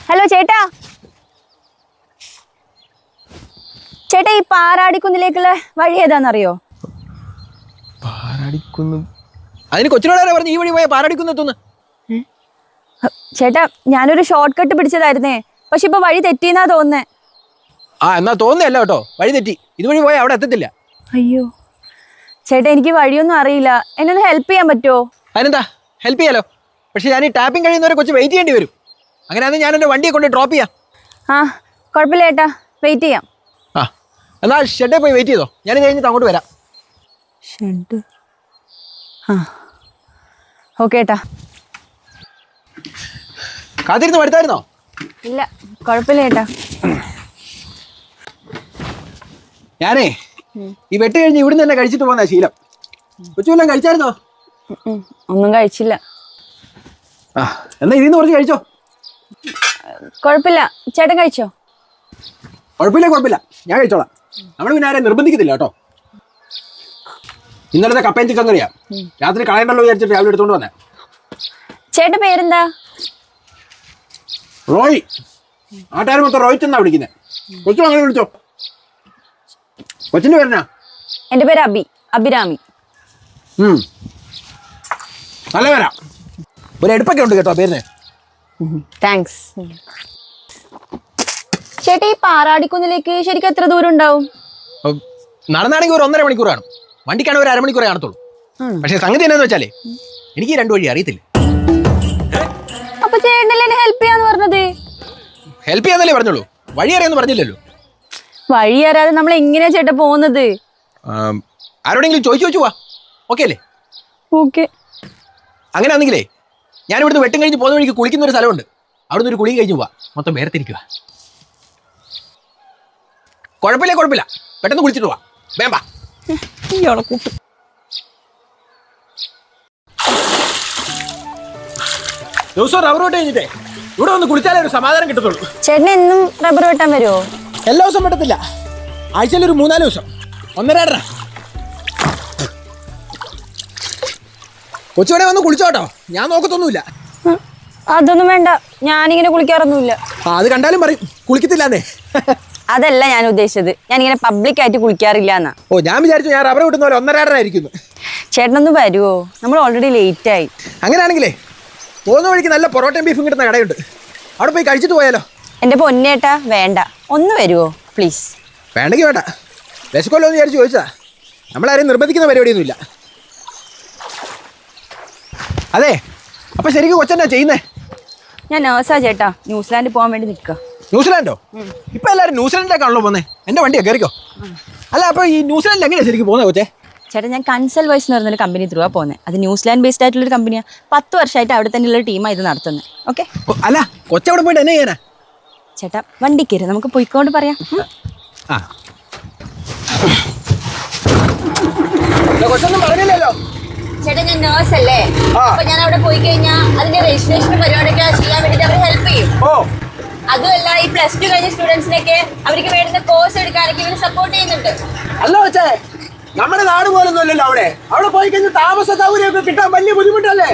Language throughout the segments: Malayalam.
ഹലോ ചേട്ടാ, ചേട്ടാ ഈ പാറാടിക്കുന്നിലേക്കുള്ള വഴി ഏതാണെന്നറിയോ? പാറാടിക്കുന്ന് അതിന് കൊച്ചിനോടാരാ പറഞ്ഞു ഈ വഴി പോയ പാറാടിക്കുന്നെത്തുന്നു? ചേട്ടാ ഞാനൊരു ഷോർട്ട് കട്ട് പിടിച്ചതായിരുന്നേ, പക്ഷെ ഇപ്പൊ വഴി തെറ്റിന്നാ തോന്നുന്നേ. ആ എന്നാ തോന്നുന്നല്ല കേട്ടോ, വഴി തെറ്റി. ഇതുവഴി പോയാൽ അവിടെ എത്തത്തില്ല. അയ്യോ ചേട്ടാ, എനിക്ക് വഴിയൊന്നും അറിയില്ല, എന്നെ ഒന്ന് ഹെൽപ്പ് ചെയ്യാൻ പറ്റുമോ? അതിനെന്താ, ഹെൽപ്പ് ചെയ്യാലോ. പക്ഷെ ഞാൻ ഈ ടാപ്പിംഗ് കഴിയുന്നവരെ കൊച്ചു വെയിറ്റ് ചെയ്യേണ്ടി വരും. അങ്ങനെയാണെങ്കിൽ ഞാൻ എൻ്റെ വണ്ടിയെ കൊണ്ട് ഡ്രോപ്പ് ചെയ്യാം. ആ കുഴപ്പമില്ല ചേട്ടാ, വെയിറ്റ് ചെയ്യാം. ആ എന്നാ ഷെഡേ പോയി വെയിറ്റ് ചെയ്തോ, ഞാൻ കഴിഞ്ഞിട്ട് അങ്ങോട്ട് വരാം. ഷെഡ്? ആ ഓക്കെ ചേട്ടാ. കാത്തിരുന്ന് വരുത്തായിരുന്നോ? ഇല്ല കുഴപ്പമില്ല ചേട്ടാ. ഞാനേ ഈ വെട്ട് കഴിഞ്ഞ് ഇവിടുന്ന് തന്നെ കഴിച്ചിട്ട് പോകുന്ന ശീലം. കൊച്ചുവെല്ലാം കഴിച്ചായിരുന്നോ? ഒന്നും കഴിച്ചില്ല. ആ എന്നാ ഇതിന്ന് കുറച്ച് കഴിച്ചോ. കുഴപ്പമില്ല, ചേട്ടൻ കഴിച്ചോ? കുഴപ്പമില്ല, ഞാൻ കഴിച്ചോളാം. നമ്മൾ പിന്നെ ആരെ നിർബന്ധിക്കത്തില്ല കേട്ടോ. ഇന്നലത്തെ കപ്പയും ചിക്കൻ കറിയാ, രാത്രി കളയണ്ടല്ലോ വിചാരിച്ചിട്ട് രാവിലെ എടുത്തോണ്ട് വന്നേ. ചേട്ടൻ പേരെന്താ? റോയ്. ആട്ടാർ മൊത്തം റോയിറ്റ് എന്നാ വിളിക്കുന്നത്. കൊച്ചു അങ്ങനെ വിളിച്ചോ. കൊച്ചിന്റെ പേരെന്നാ? എന്റെ പേര് അഭിരാമി. നല്ല പേരാ, ഒരു എടുപ്പൊക്കെ ഉണ്ട് കേട്ടോ പേരിന്. താങ്ക്സ്. ചേട്ടാ ഈ പാറാടിക്കുന്നിലേക്ക് ശരിക്കും എത്ര ദൂരം ഉണ്ടാവും? നടന്നാണെങ്കിൽ ഒരു 1.5 മണിക്കൂർ കാണും, വണ്ടിക്കാണ് ഒരു അരമണിക്കൂറേ കാണത്തുള്ളൂ. പക്ഷെ സംഗതി എന്നാന്ന് വെച്ചാലേ എനിക്ക് 2 വഴി അറിയത്തില്ല. അപ്പൊ ചേട്ടനല്ലേ എന്നെ ഹെൽപ്പ് ചെയ്യാന്ന് പറഞ്ഞത്? ഹെൽപ്പ് ചെയ്യാന്നല്ലേ പറഞ്ഞോളൂ, വഴി അറിയാന്ന് പറഞ്ഞില്ലല്ലോ. വഴി അറിയാതെ നമ്മൾ എങ്ങനെയാ ചേട്ടാ പോകുന്നത്? ആരോടെങ്കിലും ചോദിച്ചു പോവാ. ഓക്കെ അല്ലേ? ഓക്കെ. അങ്ങനെ ആണെങ്കിലേ ഞാൻ ഇവിടുന്ന് വെട്ടും കഴിഞ്ഞ് പോകുന്ന വഴിക്ക് കുളിക്കുന്ന ഒരു സ്ഥലമുണ്ട്, അവിടുന്ന് ഒരു കുളിയും കഴിഞ്ഞ് പോവാ. മൊത്തം വേർതിരിക്കുക. കുഴപ്പമില്ല, പെട്ടെന്ന് കുളിച്ചിട്ട് പോവാ. വേമ്പാ ദിവസവും റബ്ബർ വെട്ട് കഴിഞ്ഞിട്ടേ ഇവിടെ ഒന്ന് കുളിച്ചാലേ ഒരു സമാധാനം കിട്ടത്തുള്ളൂ. ചേട്ടൻ എന്നും റബ്ബർ വെട്ടാൻ വരുമോ? എല്ലാ ദിവസം വെട്ടത്തില്ല, ആഴ്ചയിൽ ഒരു 3-4 ദിവസം. 1.5 കൊച്ചുകൂടെ വന്ന് കുളിച്ചോട്ടോ, ഞാൻ നോക്കത്തൊന്നുമില്ല. അതൊന്നും വേണ്ട, ഞാനിങ്ങനെ കുളിക്കാറൊന്നുമില്ല. അത് കണ്ടാലും പറയും കുളിക്കത്തില്ലാന്നേ. അതല്ല ഞാൻ ഉദ്ദേശിച്ചത്, ഞാനിങ്ങനെ പബ്ലിക് ആയിട്ട് കുളിക്കാറില്ല എന്നാ. ഓ ഞാൻ വിചാരിച്ചു ഞാൻ റബ്ബർ വെട്ടുന്ന പോലെ 1.5 ആയിരിക്കുന്നു. ചേട്ടനൊന്ന് വരുമോ? നമ്മൾ ഓൾറെഡി ലേറ്റ് ആയി. അങ്ങനെയാണെങ്കിലേ പോകുന്ന വഴിക്ക് നല്ല പൊറോട്ടയും ബീഫും കിട്ടുന്ന കടയുണ്ട്, അവിടെ പോയി കഴിച്ചിട്ട് പോയാലോ? എന്റെ പൊന്നേട്ടാ വേണ്ട, ഒന്ന് വരുമോ പ്ലീസ്? വേണ്ടെങ്കിൽ വേണ്ട, വിശക്കുമല്ലോ എന്ന് വിചാരിച്ച് ചോദിച്ചതാ. നമ്മളാരെയും നിർബന്ധിക്കുന്ന പരിപാടിയൊന്നുമില്ല. അതെ, അപ്പൊ ശരിക്കും കൊച്ചെന്നാ ചെയ്യുന്നേ? ഞാൻ നേഴ്സാ ചേട്ടാ, ന്യൂസിലാൻഡിൽ പോകാൻ വേണ്ടി നിൽക്കുക. ന്യൂസിലാൻഡോ? ഇപ്പൊ എല്ലാവരും ന്യൂസിലാൻഡിലേക്കാണല്ലോ പോകുന്നേ. എന്റെ വണ്ടിയാ കയറിക്കോ. അല്ല അപ്പൊ ഈ ന്യൂസിലാൻഡിൽ എങ്ങനെയാ ശരിക്കും പോകുന്നത് കൊച്ചേ? ചേട്ടാ ഞാൻ കൺസൽ വോയ്സ് എന്ന് പറഞ്ഞൊരു കമ്പനി ത്രൂവാ പോകുന്നത്. അത് ന്യൂസിലാൻഡ് ബേസ്ഡ് ആയിട്ടുള്ളൊരു കമ്പനിയാണ്. 10 വർഷമായിട്ട് അവിടെ തന്നെയുള്ള ടീമാണ് ഇത് നടത്തുന്നത്. ഓക്കെ. അല്ല കൊച്ചവിടെ പോയിട്ട് എന്നെ ചെയ്യാനാ? ചേട്ടാ വണ്ടി കയറി, നമുക്ക് പോയിക്കൊണ്ട് പറയാം. കൊച്ചൊന്നും പറഞ്ഞില്ലല്ലോ. ചേട്ടാ ഞാൻ നേഴ്സ് അല്ലേ, അപ്പൊ ഞാൻ അവിടെ പോയി കഴിഞ്ഞാൽ അതിന്റെ രജിസ്ട്രേഷൻ പരിപാടിയൊക്കെ ചെയ്യാൻ വേണ്ടിട്ട് അവർ ഹെൽപ്പ് ചെയ്യും. അതുമല്ല ഈ +2 കഴിഞ്ഞ സ്റ്റുഡൻസിനൊക്കെ അവർക്ക് വേണ്ടുന്ന കോഴ്സ് എടുക്കാനൊക്കെ ഇവർ സപ്പോർട്ട് ചെയ്യുന്നുണ്ട്. അല്ല കൊച്ചേ, നമ്മുടെ നാട് പോലൊന്നും അല്ലല്ലോ അവിടെ. അവിടെ പോയി കഴിഞ്ഞാൽ താമസ സൗകര്യമൊക്കെ കിട്ടാൻ വലിയ ബുദ്ധിമുട്ടല്ലേ?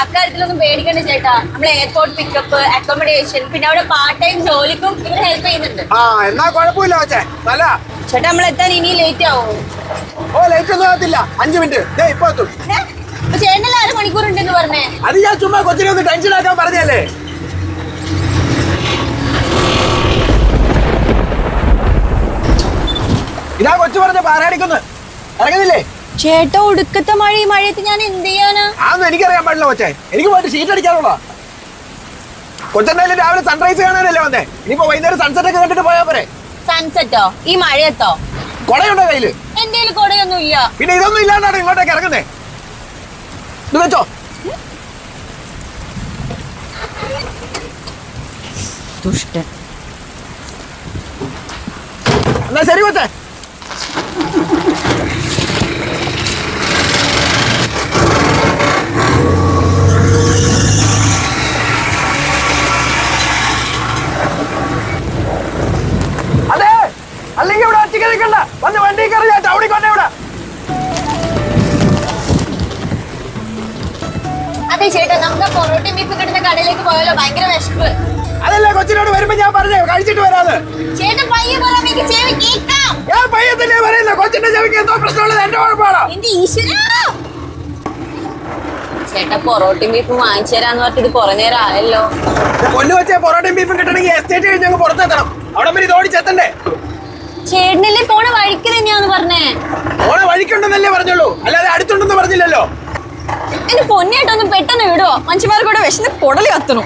അക്കാര്യത്തിലൊന്നും പേടിക്കണ്ട ചേട്ടാ. നമ്മൾ എയർപോർട്ട് പിക്കപ്പ്, അക്കോമഡേഷൻ, പിന്നെ അവിടെ പാർട്ട് ടൈം ജോലിക്കും ഇവർ ഹെൽപ്പ് ചെയ്യുന്നുണ്ട്. എന്നാ കുഴപ്പമില്ല കൊച്ചേ. നല്ല ചേട്ടാ നമ്മൾ എത്താൻ ഇനി ലേറ്റ് ആവോ? ലേറ്റ് ഒന്നും ആകത്തില്ല, 5 മിനിറ്റ് ഇപ്പൊ എത്തും. ചേട്ടനല്ല 1/2 മണിക്കൂർ ഉണ്ടെന്ന് പറഞ്ഞേ. അത് ഞാൻ ചുമ്മാ കൊച്ചിനെ ഒന്ന് ടെൻഷൻ ആക്കാൻ പറഞ്ഞല്ലേ. ഇതാ കൊച്ചു പറഞ്ഞ പാറാടിക്കുന്ന് ഇറങ്ങുന്നില്ലേ? ചേട്ടാ ഒടുക്കത്തെ മഴ, ഈ മഴയത്ത് ഞാൻ എന്ത് ചെയ്യാനാ? അതൊന്നും എനിക്കറിയാൻ പാടില്ല കൊച്ചേ, എനിക്ക് പോയിട്ട് ഷീറ്റ് അടിക്കാനുള്ള. കൊച്ചെന്തായാലും രാവിലെ സൺറൈസ് കാണാനല്ലേ വന്നേ, ഇനിയിപ്പോ വൈകുന്നേരം സൺസെറ്റ് ഒക്കെ കണ്ടിട്ട് പോയാ പോരെ. സൺസെറ്റോ? ഈ മഴയത്തോ? കൊടയുണ്ടോ കയ്യില്? എന്റെ കയ്യിൽ കൊടയൊന്നും ഇല്ല. പിന്നെ ഇതൊന്നും ഇല്ലാണ്ടാണ് ഇങ്ങോട്ടേക്ക് ഇറങ്ങുന്നേ. ഇത് വെച്ചോ. ദുഷ്ടൻ. എന്നാ ശരി കൊച്ചേ. അതെ, അല്ലെങ്കിൽ ഇവിടെ ഒറ്റയ്ക്ക് നിൽക്കണ്ട, വന്ന് വണ്ടി കയറി ഞാൻ ടൗണിൽ കൊണ്ടേ ഇവിടെ. അതെ ചേട്ടാ, നമുക്ക് പൊറോട്ടയും ബീഫും കിട്ടുന്ന കടയിലേക്ക് പോയാലോ? ഭയങ്കര വിശപ്പ്. അതല്ല കൊച്ചിനോട് വരുമ്പോ ഞാൻ പറഞ്ഞേ കഴിച്ചിട്ട് വരാത്. ചേട്ടൻ പയ്യെ പറയാൻ എനിക്ക് ചെവി കേൾക്കാം. ഞാൻ പയ്യത്തല്ലേ പറയുന്നത്. കൊച്ചിന്റെ ചെവിക്ക് എന്തോ പ്രശ്നമുള്ളത് എന്റെ കുഴപ്പമാണോ? എന്റെ ഈശ്വരാ. ചേട്ടാ പൊറോട്ടയും ബീഫും വാങ്ങിച്ചു തരാന്ന് പറഞ്ഞിട്ട് കുറേ നേരം ആയല്ലോ. പൊന്നു വെച്ചാൽ പൊറോട്ടയും ബീഫും കിട്ടണമെങ്കിൽ എസ്റ്റേറ്റ് കഴിഞ്ഞ് ഞങ്ങൾ പുറത്തെത്തണം. അവിടെ വരെ ഓടിച്ചെത്തണ്ടേ? ചേട്ടനല്ലേ പോണ വഴിക്ക് തന്നെയാന്ന് പറഞ്ഞേ. ഓണ വഴിക്കുണ്ടെന്നല്ലേ പറഞ്ഞുള്ളൂ, അല്ലാതെ അടുത്തുണ്ടെന്ന് പറഞ്ഞില്ലല്ലോ. എന്റെ പൊന്നിയായിട്ടൊന്നും പെട്ടെന്ന് വിടുവോ? മനുഷ്യന്മാർക്കൂടെ വിശന്ന് പൊടല് കത്തണു.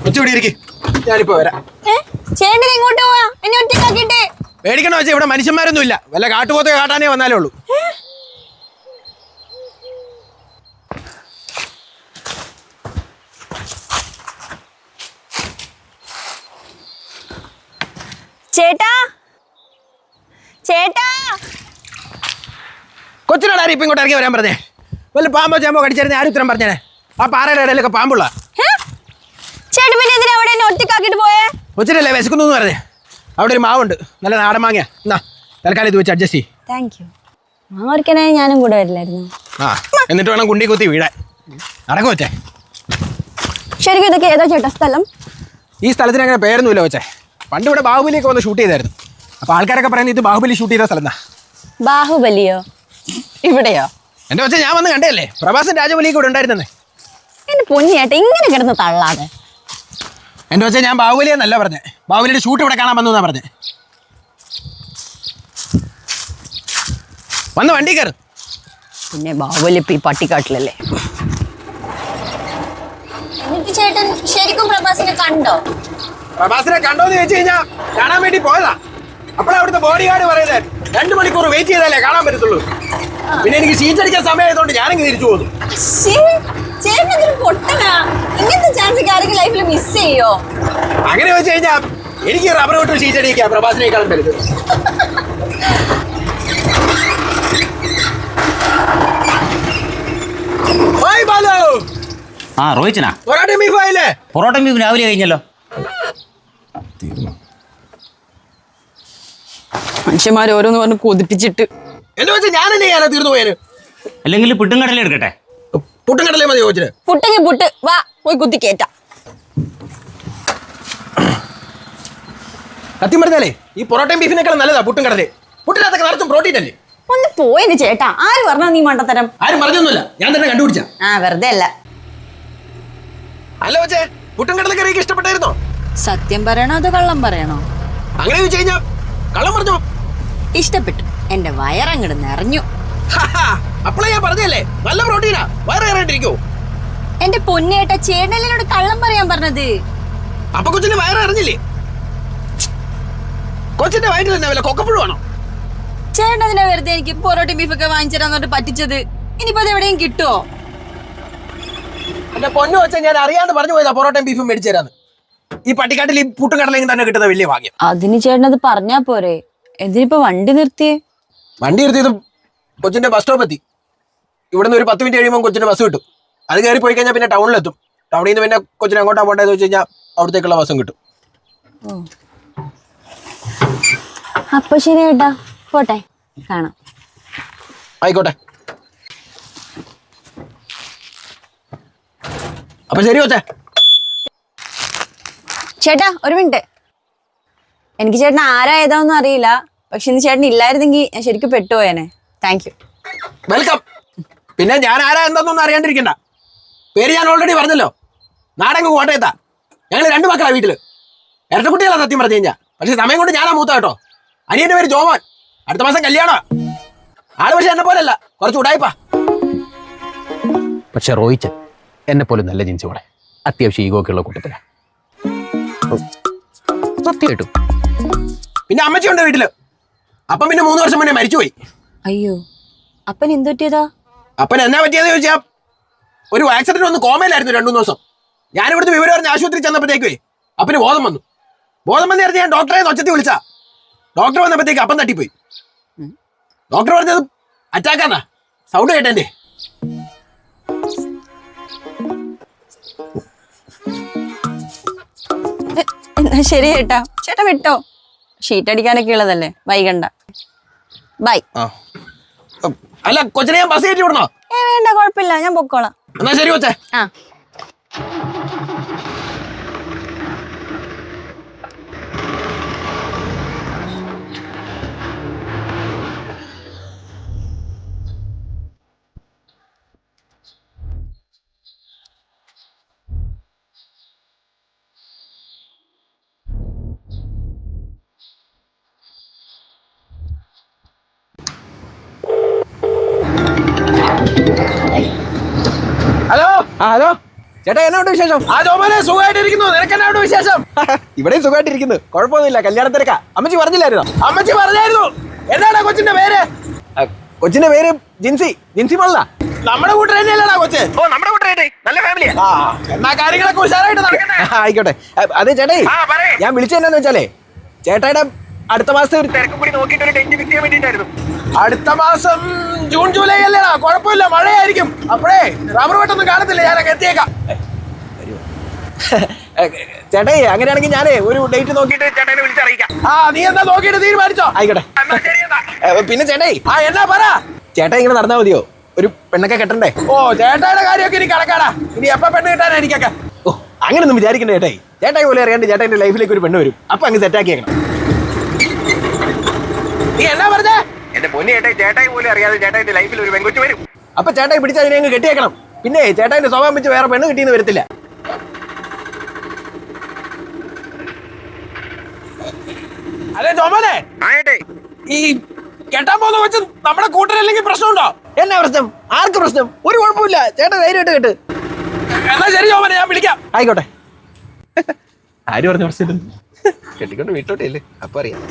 ഉച്ചയോടെ ഇരിക്കും, ഞാനിപ്പോ വരാം. ചേട്ടൻ എങ്ങോട്ട് പോവാ? എന്നെ ഒറ്റക്കാക്കിട്ടെ. പേടിക്കണോ വെച്ചാൽ ഇവിടെ മനുഷ്യന്മാരൊന്നും ഇല്ല, വല്ല കാട്ടുപോത്തെ കാട്ടാനേ വന്നാലേ ഉള്ളൂ. ചേട്ടാ ചേട്ടാ, കൊച്ചിനോട് ആരും ഇപ്പൊ ഇങ്ങോട്ട് ഇറങ്ങി വരാൻ പറഞ്ഞേ. വല്ല പാമ്പോ ചാമ്പോ കടിച്ചായിരുന്നു ആരും ഉത്തരം പറഞ്ഞേ. ആ പാറയുടെ ഇടയിലൊക്കെ പാമ്പുള്ള. ചേട്ടൻ പിന്നെ എന്തിനാ അവിടെ എന്നെ ഒറ്റക്കാക്കിട്ട് പോയേ? കൊച്ചിനല്ലേ വിശക്കുന്നു പറഞ്ഞേ. അവിടെ ഒരു മാവുണ്ട്, നല്ല നാടൻ മാങ്ങ. എന്നാ തൽക്കാലം ഇത് വെച്ച് അഡ്ജസ്റ്റ് ചെയ്യും. Thank you. മാങ്ങ പറിക്കാനായി ഞാനും കൂടെ വരില്ലായിരുന്നു. ആ എന്നിട്ട് വേണം കുണ്ടി കുത്തി വീഴാൻ. നടക്കു വെച്ചേ. ശരിക്കും ഇതൊക്കെ ഏതാ ചേട്ടാ സ്ഥലം? ഈ സ്ഥലത്തിന് അങ്ങനെ പേരൊന്നുമില്ല വെച്ചേ. പണ്ട് ഇവിടെ ബാഹുബലിയൊക്കെ വന്ന് ഷൂട്ട് ചെയ്തായിരുന്നു. അപ്പോൾ ആൾക്കാരൊക്കെ പറയുന്നത് ഇത് ബാഹുബലി ഷൂട്ട് ചെയ്ത സ്ഥലം. ബാഹുബലിയോ? ഇവിടെയോ? എൻ്റെ വെച്ചാൽ ഞാൻ വന്ന് കണ്ടല്ലേ, പ്രഭാസൻ രാജബലിയൊക്കെ ഇവിടെ ഉണ്ടായിരുന്നേ. എന്റെ പൊന്നിയേട്ടാ ഇങ്ങനെ കിടന്ന് തള്ളാതെ. എൻ്റെ വെച്ചാൽ ഞാൻ ബാഹുബലിയെന്നല്ല പറഞ്ഞേ, ബാഹുബലിയുടെ ഷൂട്ട് ഇവിടെ കാണാൻ വന്നു എന്നാ പറഞ്ഞേ. വന്ന് വണ്ടി കയറും. പിന്നെ ബാഹുബലി ഇപ്പൊ ഈ പട്ടിക്കാട്ടിലല്ലേ. എന്നിട്ട് ചേട്ടൻ ശരിക്കും പ്രഭാസിനെ കണ്ടോ? പ്രഭാസിനെ കണ്ടോന്ന് ചോദിച്ചു കഴിഞ്ഞാൽ കാണാൻ വേണ്ടി പോയതാ. അപ്പോഴാ അവിടുത്തെ ബോഡി ഗാർഡ് പറയുന്നത് 2 മണിക്കൂർ വെയിറ്റ് ചെയ്താലേ കാണാൻ പറ്റത്തുള്ളൂ. പിന്നെ എനിക്ക് സീറ്റ് അടിക്കാൻ സമയമായതുകൊണ്ട് ഞാനെങ്കിൽ തിരിച്ചു പോകുന്നു. ചേട്ടനൊരു പൊട്ടനാ. ഇങ്ങനത്തെ ചാൻസ് ആരെങ്കിലും ലൈഫിൽ മിസ് ചെയ്യോ? അങ്ങനെ ചോദിച്ചു കഴിഞ്ഞാൽ എനിക്ക് റബ്ബർ വിട്ട് സീറ്റ് അടിക്കാം പ്രഭാസിനേക്കാളും വലുത്. ആ റോഹിച്ചനാ, പൊറോട്ടയും ബീഫും ആയില്ലേ? പൊറോട്ടയും ബീഫും രാവിലെ കഴിഞ്ഞല്ലോ. മനുഷ്യന്മാർ ഓരോന്ന് പറഞ്ഞ് കൊതിപ്പിച്ചിട്ട് എന്നെ വെച്ചാൽ ഞാനെന്നെ ചെയ്യാനോ തീർന്നു പോയാന്. അല്ലെങ്കിൽ പുട്ടും കടല എടുക്കട്ടെ? പുട്ടും കടലേ മതി ചോദിച്ചത്. പുട്ടെങ്കിൽ പുട്ട് വാ, പോയി കുത്തി കേറ്റാ. സത്യം പറഞ്ഞാലേ ഈ പൊറോട്ടയും ബീഫിനേക്കാളും നല്ലതാ പുട്ടും കടലേ. പുട്ടിനകത്തൊക്കെ നിറച്ചും പ്രോട്ടീൻ അല്ലേ. ഒന്ന് പോയിന് ചേട്ടാ. ആര് പറഞ്ഞാ നീ മണ്ടത്തരം? ആരും പറഞ്ഞൊന്നുമില്ല, ഞാൻ തന്നെ കണ്ടുപിടിച്ച. വെറുതെ അല്ല. അല്ല വെച്ചേ, പുട്ടും കടലക്കറിയൊക്കെ ഇഷ്ടപ്പെട്ടായിരുന്നോ? സത്യം പറയണോ അതോ കള്ളം പറയണോ? അങ്ങനെ ചോദിച്ചു കഴിഞ്ഞാൽ കള്ളം പറഞ്ഞോ? ഇഷ്ടപ്പെട്ടു. എന്റെ വയറങ്ങട് നിറഞ്ഞു. അപ്പോഴേ ഞാൻ പറഞ്ഞല്ലേ, നല്ല പ്രോട്ടീനാ, വയറ് കയറിയിട്ടിരിക്കോ. എന്റെ പൊന്നേട്ട, ചേട്ടനോട് കള്ളം പറയാൻ പറഞ്ഞത്. അപ്പൊ കൊച്ചിന്റെ വയറ് അറിഞ്ഞില്ലേ? കൊച്ചിന്റെ വയറ്റിൽ തന്നെ വല്ല കൊക്കപ്പുഴുവാണോ? ചേട്ടൻ അതിനാ വെറുതെ എനിക്ക് പൊറോട്ടയും ബീഫൊക്കെ വാങ്ങിച്ചിടാന്നോട്ട് പറ്റിച്ചത്. ഇനിയിപ്പോ അത് എവിടെയും കിട്ടുമോ? എന്റെ പൊന്നു വെച്ചാൽ ഞാൻ അറിയാണ്ട് പറഞ്ഞു പോയതാ പൊറോട്ടയും ബീഫും മേടിച്ചു തരാന്ന്. ഈ പട്ടിക്കാട്ടിൽ ഈ പുട്ടും കടലയും തന്നെ കിട്ടുന്ന വലിയ ഭാഗ്യം. അതിന് ചേട്ടനത് പറഞ്ഞാ പോരെ. എന്തിനിപ്പോ വണ്ടി നിർത്തിയേ? വണ്ടി നിർത്തിയതും കൊച്ചിന്റെ ബസ് സ്റ്റോപ്പ് എത്തി. ഇവിടുന്ന് ഒരു 10 മിനിറ്റ് കഴിയുമ്പോൾ കൊച്ചിന്റെ ബസ് കിട്ടും. അത് കയറി പോയി കഴിഞ്ഞാൽ പിന്നെ ടൗണിലെത്തും. ടൗണിൽ നിന്ന് പിന്നെ കൊച്ചിനെ അങ്ങോട്ടാ പോകേണ്ടതെന്ന് വെച്ച് കഴിഞ്ഞാൽ അവിടത്തേക്കുള്ള ബസ്സും കിട്ടും. അപ്പൊ ശരി ഏട്ടാ, പോട്ടെ, കാണാം. ആയിക്കോട്ടെ. അപ്പൊ ശരി കൊച്ചേ. ചേട്ടാ ഒരു മിനിറ്റ്. എനിക്ക് ചേട്ടൻ ആരാ ഏതാണെന്നും അറിയില്ല. പക്ഷെ ഇന്ന് ചേട്ടൻ ഇല്ലായിരുന്നെങ്കിൽ ഞാൻ ശരിക്കും പെട്ടുപോയേനെ. Thank you. വെൽക്കം. പിന്നെ ഞാൻ ആരാ എന്താണെന്നൊന്നും അറിയാണ്ടിരിക്കണ്ട. പേര് ഞാൻ ഓൾറെഡി പറഞ്ഞല്ലോ. നാടങ്ങ് കോട്ടയത്താ. ഞങ്ങൾ 2 മക്കളാ വീട്ടില്. ഇരട്ടക്കുട്ടികളാ സത്യം പറഞ്ഞു കഴിഞ്ഞാൽ. പക്ഷെ സമയം കൊണ്ട് ഞാനാ മൂത്ത കേട്ടോ. അനിയന്റെ പേര് ജോമോൻ. അടുത്ത മാസം കല്യാണമാ. ആള് പക്ഷെ എന്നെ പോലല്ല, കുറച്ച് ഉടായിപ്പാ. പക്ഷെ റോയിച്ചൻ എന്നെ പോലെ നല്ല ജിൻസോടെ അത്യാവശ്യം ഈഗോ ഒക്കെ ഉള്ള കൂട്ടത്തിലാ. സത്യമായിട്ടും. പിന്നെ അമ്മച്ചിയുണ്ട് വീട്ടില്. അപ്പം പിന്നെ 3 വർഷം മുന്നേ മരിച്ചുപോയി. അയ്യോ, അപ്പൻ എന്ത് പറ്റിയതാ? അപ്പൻ എന്നാ പറ്റിയെന്ന് ചോദിച്ചാൽ ഒരു ആക്സിഡന്റ് വന്ന് കോമയിലായിരുന്നു 2-3 ദിവസം. ഞാനിവിടുത്തെ വിവരം അറിഞ്ഞ് ആശുപത്രി ചെന്നപ്പോഴത്തേക്കേ അപ്പന് ബോധം വന്നു. ബോധം വന്ന് അറിഞ്ഞ് ഞാൻ ഡോക്ടറെ ഒച്ചത്തി വിളിച്ചാ. ഡോക്ടർ വന്നപ്പോഴത്തേക്ക് അപ്പം തട്ടിപ്പോയി. ഡോക്ടർ പറഞ്ഞത് അറ്റാക്കാന്നാ. സൗണ്ട് കേട്ടെ. എന്നാ ശരി ചേട്ടാ. ചേട്ടാ വിട്ടോ. ഷീറ്റ് അടിക്കാനൊക്കെ ഉള്ളതല്ലേ, വൈകണ്ട. ബൈ. അല്ല കൊച്ചിനെ ഞാൻ ബസ് കയറ്റി വിടണോ? വേണ്ട, കുഴപ്പമില്ല, ഞാൻ പൊക്കോളാം. എന്നാ ശരി കൊച്ചേ. ആ ഹലോ. ഹലോ ചേട്ടാ, എന്നാ വിശേഷം? ആ ജോമോനെ സുഖമായിട്ടിരിക്കുന്നു. നിനക്ക് എന്നാ വിശേഷം? ഇവിടെയും സുഖമായിട്ടിരിക്കുന്നു, കുഴപ്പമൊന്നുമില്ല. കല്യാണത്തിരക്കാ. അമ്മച്ചി പറഞ്ഞില്ലായിരുന്നോ? അമ്മച്ചി പറഞ്ഞായിരുന്നു. എന്നാടാ കൊച്ചിന്റെ പേര്? കൊച്ചിന്റെ പേര് ജിൻസി. ജിൻസി മള്ള. നമ്മുടെ കൂട്ടർ തന്നെയല്ലടാ കൊച്ച്? ഓ, നമ്മുടെ കൂട്ടർ നല്ല ഫാമിലിയാ. ആ, എന്നാ കാര്യങ്ങളൊക്കെ ഉഷാറായിട്ട് നടക്കട്ടെ. ആയിക്കോട്ടെ. അതെ ചേട്ടേ, ഞാൻ വിളിച്ചതെന്നു വെച്ചാലേ, ചേട്ടായുടെ അടുത്ത മാസത്തെ ഒരു തിരക്കും കൂടി നോക്കിയിട്ട് ഒരു ടെന്റ് ഫിക്സ് ചെയ്യാൻ വേണ്ടിട്ടായിരുന്നു. അടുത്ത മാസം ജൂൺ ജൂലൈ അല്ലേടാ? കുഴപ്പമില്ല, മഴയായിരിക്കും. അപ്പോഴേ റബ്ബർ വെട്ടൊന്നും കാണത്തില്ല, ഞാനൊക്കെ എത്തിയേക്കാം. ചേട്ടേ, അങ്ങനെയാണെങ്കിൽ ഞാനേ ഒരു ഡേറ്റ് നോക്കിയിട്ട് ചേട്ടനെ വിളിച്ചറിയിക്കാം. ആ, നീ എന്താ നോക്കിയിട്ട് തീരുമാനിച്ചോ? ആയിക്കോട്ടെ. പിന്നെ ചേട്ടേ, ആ എന്നാ പറ. ചേട്ടാ ഇങ്ങനെ നടന്നാ മതിയോ? ഒരു പെണ്ണൊക്കെ കെട്ടണ്ടേ? ഓ, ചേട്ടായുടെ കാര്യമൊക്കെ ഇനി കണക്കാടാ. ഇനി എപ്പ പെണ്ണ് കിട്ടാനാ എനിക്കൊക്കെ? ഓ, അങ്ങനെയൊന്നും വിചാരിക്കണ്ടേ ചേട്ടായി. ചേട്ടായി പോലെ അറിയാണ്ട് ചേട്ടായിന്റെ ലൈഫിലേക്ക് ഒരു പെണ്ണ് വരും. അപ്പൊ അങ്ങ് സെറ്റാക്കിയേക്കണം. നീ എന്നാ പറഞ്ഞേ? എന്റെ പൊന്നി ചേട്ടായി, ചേട്ടായി പോലും അറിയാതെ ചേട്ടായിന്റെ ലൈഫിൽ ഒരു പെൺകുട്ടി വരും. അപ്പൊ ചേട്ടായി പിടിച്ച് അതിനെ അങ്ങ് കെട്ടിയേക്കണം. പിന്നെ ചേട്ടായിന്റെ സ്വഭാവം വെച്ച് വേറെ പെണ്ണ് കിട്ടിയെന്ന് വരത്തില്ല. അതെ ജോമോനെ, ഈ കെട്ടാൻ പോകുന്ന കൊച്ച് നമ്മുടെ കൂട്ടരല്ലെങ്കിൽ പ്രശ്നമുണ്ടോ? എന്നാ പ്രശ്നം? ആർക്ക് പ്രശ്നം? ഒരു കുഴപ്പമില്ല. ചേട്ടാ ധൈര്യമായിട്ട് കേട്ട്. എന്നാ ശരി ജോമോനെ, ഞാൻ വിളിക്കാം. ആയിക്കോട്ടെ. ആര് പറഞ്ഞു പ്രശ്നം? കെട്ടിക്കൊണ്ട് വീട്ടോട്ടല്ലേ, അപ്പൊ അറിയാം.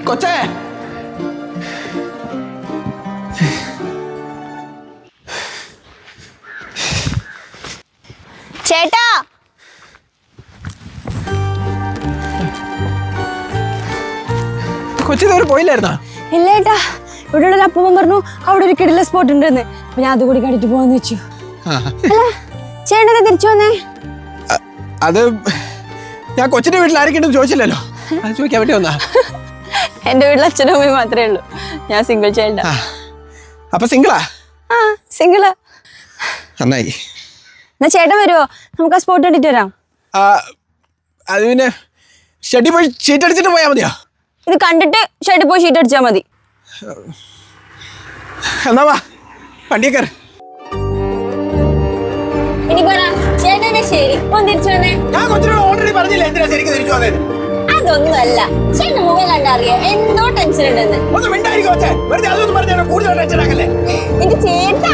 കൊച്ചേ, ചേട്ടാ, കൊച്ചി ഇതുവരെ പോയില്ലായിരുന്നാ? ഇല്ല ഏട്ടാ, ഇവിടെ ഒരു അപ്പം പറഞ്ഞു അവിടെ ഒരു കിടില സ്പോട്ട് ഉണ്ടെന്ന്. അപ്പൊ ഞാൻ അതുകൂടി കണ്ടിട്ട് പോവാന്ന് വെച്ചു. അല്ല ചേട്ടനെ തിരിച്ചു വന്നേ? അത് ഞാൻ കൊച്ചിന്റെ വീട്ടിൽ ആരൊക്കെയുണ്ടെന്ന് ചോദിച്ചില്ലല്ലോ, അത് ചോദിക്കാൻ വേണ്ടി വന്നാ. എന്റെ വീട്ടിൽ അച്ഛനും അമ്മയും മാത്രമേ ഉള്ളൂ. ഞാൻ സിംഗിൾ ചൈൽഡാ. അപ്പൊ സിംഗിളാ? ആ, സിംഗിളാ. നന്നായി. എന്നാ ചേട്ടൻ വരുമോ? നമുക്ക് ആ സ്പോട്ട് കണ്ടിട്ട് വരാം. അത് പിന്നെ ഷെഡിൽ പോയി ഷീറ്റ് അടിച്ചിട്ട് പോയാൽ മതിയോ? ഇത് കണ്ടിട്ട് ഷെഡിൽ പോയി ഷീറ്റ് അടിച്ചാൽ മതി. എന്നാ വാ, വണ്ടിയെ കയറി. ഇനി പറ ചേട്ടനെ ശരി ഒന്ന് തിരിച്ചു വന്നേ. ഞാൻ കൊച്ചിനോട് ഓൾറെഡി പറഞ്ഞില്ല എന്തിനാ ശരിക്കും തിരിച്ചു വന്നത്. അതൊന്നുമല്ല, ചേട്ടൻ മുഖം കണ്ടറിയാം എന്തോ ടെൻഷൻ ഉണ്ടെന്ന്. ഒന്ന് മിണ്ടായിരിക്കും കൊച്ചേ, വെറുതെ അതൊന്നും പറഞ്ഞാൽ കൂടുതൽ ടെൻഷൻ ആക്കല്ലേ. എന്റെ ചേട്ടാ,